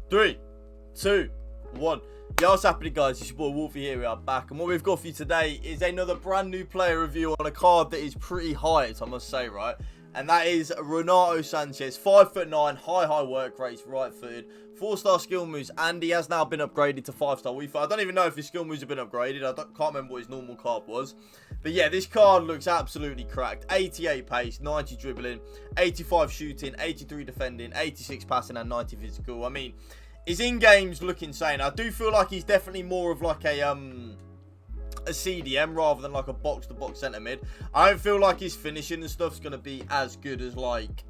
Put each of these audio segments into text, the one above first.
3, 2, 1. Yo, what's happening, guys? It's your boy Wolfie here. We are back, and what we've got for you today is another brand new player review on a card that is pretty high, I must say, right? And that is Renato Sanches, 5'9", high work rates, right-footed, 4-star skill moves, and he has now been upgraded to 5-star Fifa. I don't even know if his skill moves have been upgraded. Can't remember what his normal card was. But yeah, this card looks absolutely cracked. 88 pace, 90 dribbling, 85 shooting, 83 defending, 86 passing, and 90 physical. I mean, his in-games look insane. I do feel like he's definitely more of like a CDM rather than like a box-to-box centre mid. I don't feel like his finishing and stuff's going to be as good as like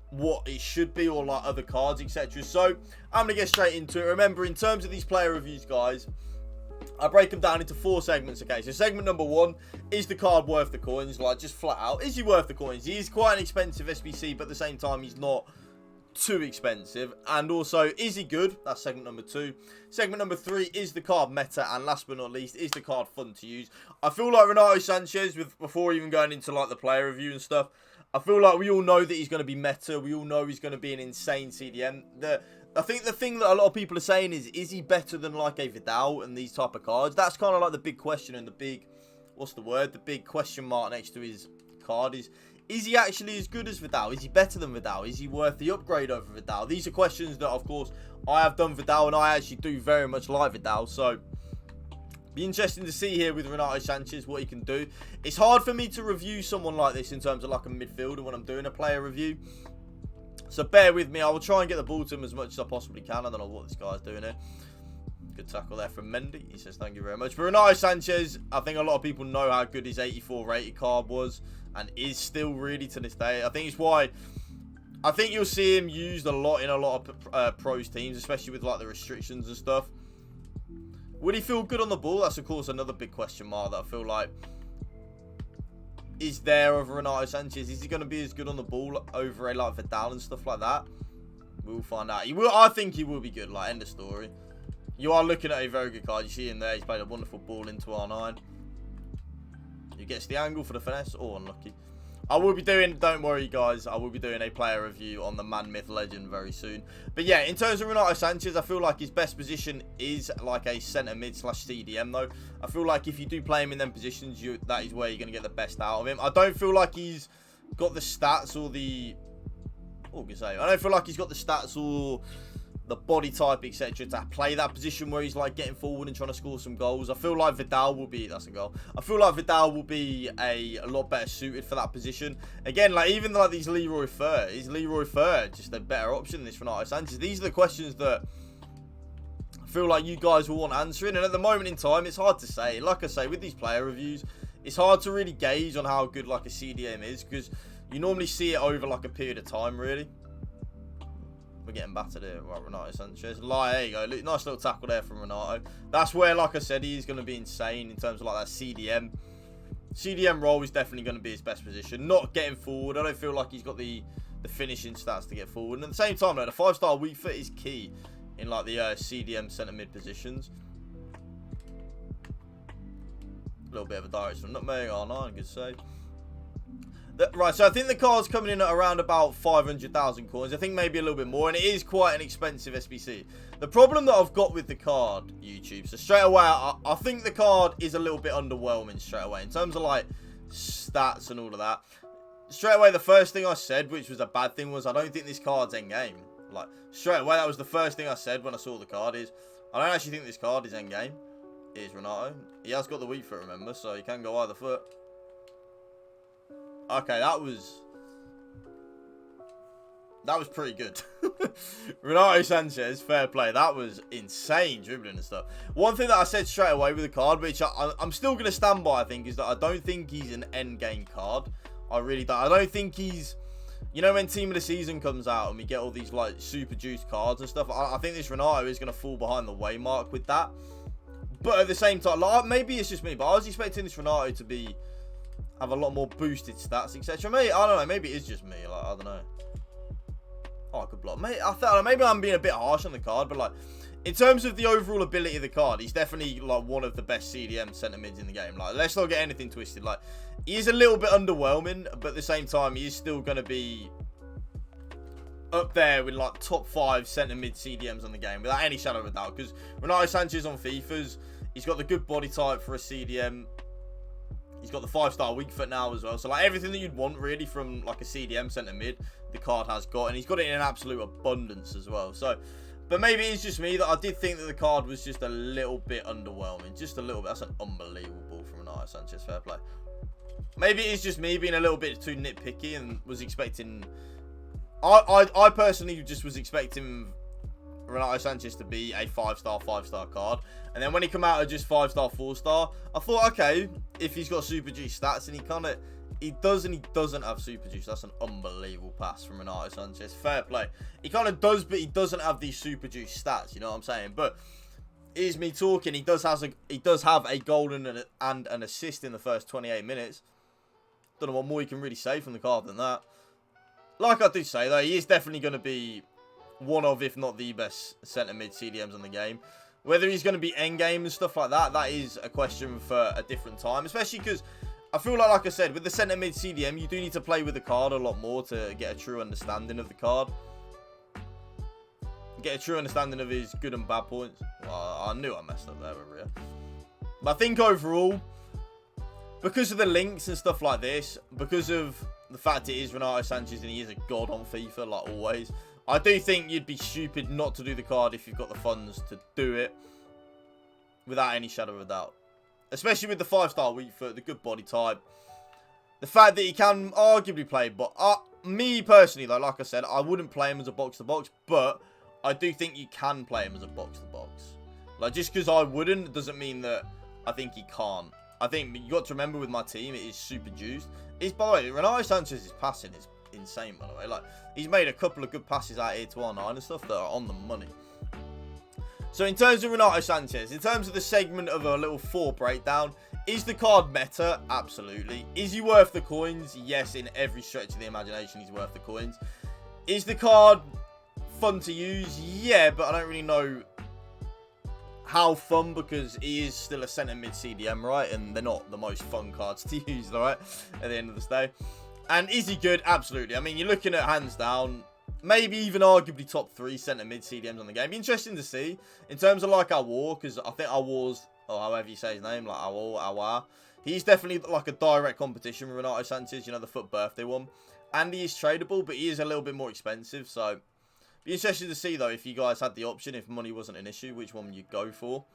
what it should be, or like other cards, etc. So I'm going to get straight into it. Remember, in terms of these player reviews, guys, I break them down into 4 segments, okay? So segment number 1, is the card worth the coins? Like, just flat out, is he worth the coins? He is quite an expensive SBC, but at the same time, he's not too expensive. And also, is he good? That's segment number 2. Segment number 3, is the card meta? And last but not least, is the card fun to use? I feel like Renato Sanches, before even going into like the player review and stuff, I feel like we all know that he's going to be meta. We all know he's going to be an insane CDM. I think the thing that a lot of people are saying is he better than like a Vidal and these type of cards? That's kind of like the big question, and the big, what's the word? The big question mark next to his card is he actually as good as Vidal? Is he better than Vidal? Is he worth the upgrade over Vidal? These are questions that, of course, I have done Vidal, and I actually do very much like Vidal. So, be interesting to see here with Renato Sanches what he can do. It's hard for me to review someone like this in terms of like a midfielder when I'm doing a player review. So, bear with me. I will try and get the ball to him as much as I possibly can. I don't know what this guy's doing here. Good tackle there from Mendy. He says thank you very much. But Renato Sanches, I think a lot of people know how good his 84 rated card was, and is still really to this day. I think it's why I think you'll see him used a lot in a lot of pros teams, especially with like the restrictions and stuff. Would he feel good on the ball? That's of course another big question mark that I feel like is there over Renato Sanches. Is he going to be as good on the ball over a like Vidal and stuff like that? We'll find out. He will. I think he will be good. Like, end of story. You are looking at a very good card. You see him there. He's played a wonderful ball into R9. He gets the angle for the finesse. Oh, unlucky. I will be doing, don't worry guys, I will be doing a player review on the man, myth, legend very soon. But yeah, in terms of Renato Sanches, I feel like his best position is like a centre mid / CDM though. I feel like if you do play him in them positions, that is where you're going to get the best out of him. I don't feel like he's got the stats or the... What can I say? I don't feel like he's got the stats or the body type, etc. to play that position where he's like getting forward and trying to score some goals. I feel like Vidal will be, that's a goal. I feel like Vidal will be a lot better suited for that position. Again, like even like these Leroy Fer, is Leroy Fer just a better option than this Renato Sanches? These are the questions that I feel like you guys will want answering. And at the moment in time, it's hard to say. Like I say, with these player reviews, it's hard to really gauge on how good like a CDM is, because you normally see it over like a period of time, really. We're getting battered here. Right, Renato Sanches. There you go. Nice little tackle there from Renato. That's where, like I said, he's going to be insane in terms of like that CDM. CDM role is definitely going to be his best position. Not getting forward. I don't feel like he's got the finishing stats to get forward. And at the same time, though, the 5-star weak foot is key in like the CDM centre mid positions. A little bit of a direction from Nutmeg. R9, good save. Right, so I think the card's coming in at around about 500,000 coins. I think maybe a little bit more, and it is quite an expensive SBC. The problem that I've got with the card, YouTube, so straight away, I think the card is a little bit underwhelming straight away in terms of like stats and all of that. Straight away, the first thing I said, which was a bad thing, was I don't think this card's endgame. Like, straight away, that was the first thing I said when I saw the card is, I don't actually think this card is endgame. It is Renato. He has got the weak foot, remember, so he can go either foot. Okay, that was pretty good. Renato Sanches, fair play. That was insane dribbling and stuff. One thing that I said straight away with the card, which I'm still going to stand by, I think, is that I don't think he's an end game card. I really don't. I don't think he's... You know, when Team of the Season comes out and we get all these, like, super juiced cards and stuff, I think this Renato is going to fall behind the waymark with that. But at the same time, like, maybe it's just me, but I was expecting this Renato to be... have a lot more boosted stats, etc. Maybe, I don't know, maybe it is just me, like, I don't know. Oh, I could block. Maybe, I thought, maybe I'm being a bit harsh on the card, but like, in terms of the overall ability of the card, he's definitely like one of the best CDM centre mids in the game. Like, let's not get anything twisted. Like, he is a little bit underwhelming, but at the same time, he is still going to be up there with like top 5 centre mid CDMs on the game without any shadow of a doubt. Because Renato Sanches on FIFA's, he's got the good body type for a CDM. He's got the 5-star weak foot now as well. So like everything that you'd want really from like a CDM centre mid, the card has got, and he's got it in an absolute abundance as well. So, but maybe it's just me that I did think that the card was just a little bit underwhelming, just a little bit. That's an unbelievable ball from Renato Sanches. Fair play. Maybe it's just me being a little bit too nitpicky and was expecting. I personally just was expecting Renato Sanches to be a 5-star card, and then when he come out of just 5-star 4-star, I thought, okay, if he's got super juice stats, and he doesn't have super juice. That's an unbelievable pass from Renato Sanches. Fair play. He kind of does, but he doesn't have these super juice stats. You know what I'm saying? But here's me talking. He does have a goal and an assist in the first 28 minutes. Don't know what more you can really say from the card than that. Like I did say though, he is definitely going to be one of, if not the best centre mid CDMs on the game. Whether he's going to be endgame and stuff like that, that is a question for a different time. Especially because I feel like I said, with the centre mid CDM, you do need to play with the card a lot more to get a true understanding of the card. Get a true understanding of his good and bad points. Well, I knew I messed up there, Maria. But I think overall, because of the links and stuff like this, because of the fact it is Renato Sanches and he is a god on FIFA, like always, I do think you'd be stupid not to do the card if you've got the funds to do it, without any shadow of a doubt. Especially with the 5-star weak foot, the good body type, the fact that he can arguably play, but me personally though, like I said, I wouldn't play him as a box-to-box, but I do think you can play him as a box-to-box. Like, just because I wouldn't doesn't mean that I think he can't. I think you got to remember with my team, it is super juiced. By the way, Renato Sanches' passing is insane, by the way. Like, he's made a couple of good passes out here to R9 and stuff that are on the money. So in terms of Renato Sanches, in terms of the segment of a little 4 breakdown, is the card meta? Absolutely. Is he worth the coins? Yes, in every stretch of the imagination, he's worth the coins. Is the card fun to use? Yeah, but I don't really know how fun, because he is still a centre mid CDM, right? And they're not the most fun cards to use, right? At the end of the day. And is he good? Absolutely. I mean, you're looking at hands down, maybe even arguably top 3 centre mid CDMs on the game. Be interesting to see in terms of like our war, because I think our war's, or however you say his name, like our he's definitely like a direct competition with Renato Sanches, you know, the FUT Birthday one. And he is tradable, but he is a little bit more expensive, so be interested to see though, if you guys had the option, if money wasn't an issue, which one you'd go for.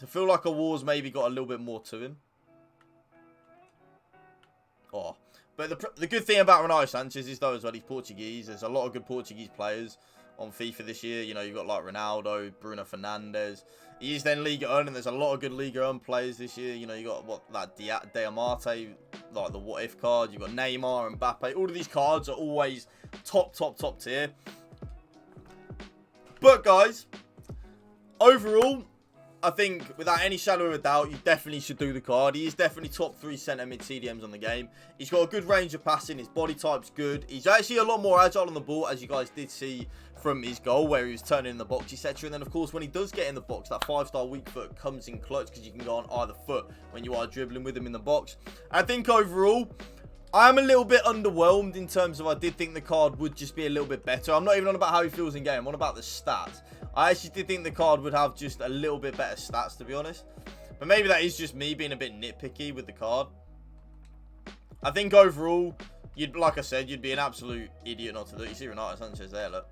I feel like a war's maybe got a little bit more to him. Oh, but the good thing about Renato Sanches is though as well, he's Portuguese. There's a lot of good Portuguese players on FIFA this year. You know, you've got like Ronaldo, Bruno Fernandes. He is then Liga 1, and there's a lot of good Liga 1 players this year. You know, you got what, that Diamante, like the what if card. You've got Neymar and Mbappe. All of these cards are always top tier. But guys, overall, I think without any shadow of a doubt, you definitely should do the card. He is definitely top 3 centre mid CDMs on the game. He's got a good range of passing. His body type's good. He's actually a lot more agile on the ball, as you guys did see from his goal, where he was turning in the box, etc. And then, of course, when he does get in the box, that 5-star weak foot comes in clutch, because you can go on either foot when you are dribbling with him in the box. I think overall, I'm a little bit underwhelmed in terms of I did think the card would just be a little bit better. I'm not even on about how he feels in game. I'm on about the stats. I actually did think the card would have just a little bit better stats, to be honest. But maybe that is just me being a bit nitpicky with the card. I think overall, like I said, you'd be an absolute idiot not to do it. You see Renato Sanches there, look.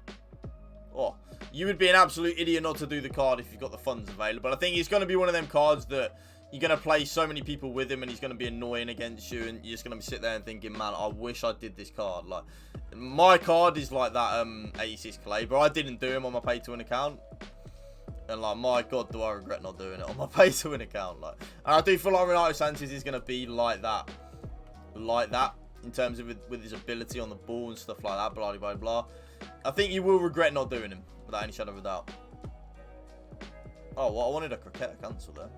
Oh, you would be an absolute idiot not to do the card if you've got the funds available. I think he's going to be one of them cards that you're going to play so many people with him, and he's going to be annoying against you, and you're just going to be sitting there and thinking, man, I wish I did this card. Like, my card is like that 86 Clay, but I didn't do him on my pay-to-win account. And, like, my God, do I regret not doing it on my pay-to-win account. Like, and I do feel like Renato Sanches is going to be like that. Like that, in terms of with his ability on the ball and stuff like that, blah, blah, blah. I think you will regret not doing him, without any shadow of a doubt. Oh, well, I wanted a cricket cancel there.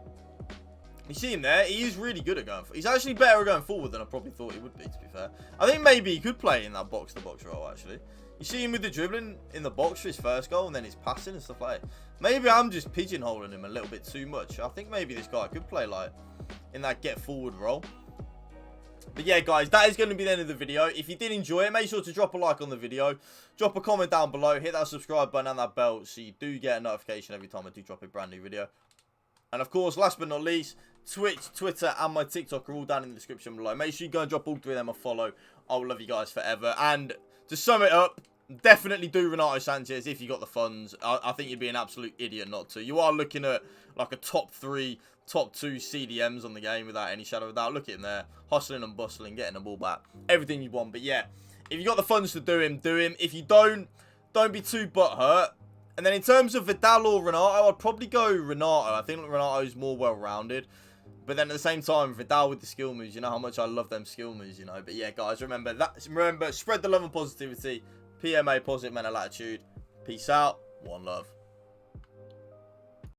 You see him there? He is really good at going forward. He's actually better at going forward than I probably thought he would be, to be fair. I think maybe he could play in that box-to-box role, actually. You see him with the dribbling in the box for his first goal, and then his passing and stuff like that. Maybe I'm just pigeonholing him a little bit too much. I think maybe this guy could play, like, in that get-forward role. But yeah, guys, that is going to be the end of the video. If you did enjoy it, make sure to drop a like on the video. Drop a comment down below. Hit that subscribe button and that bell so you do get a notification every time I do drop a brand new video. And of course, last but not least, Twitch, Twitter, and my TikTok are all down in the description below. Make sure you go and drop all 3 of them a follow. I will love you guys forever. And to sum it up, definitely do Renato Sanches if you got the funds. I think you'd be an absolute idiot not to. You are looking at like a top 3, top 2 CDMs on the game without any shadow of a doubt. Look at him there, hustling and bustling, getting the ball back. Everything you want. But yeah, if you got the funds to do him, do him. If you don't be too butthurt. And then in terms of Vidal or Renato, I'd probably go Renato. I think Renato's more well-rounded. But then at the same time, Vidal with the skill moves, you know how much I love them skill moves, you know. But yeah, guys, remember, spread the love and positivity. PMA, positive mental attitude. Peace out. One love.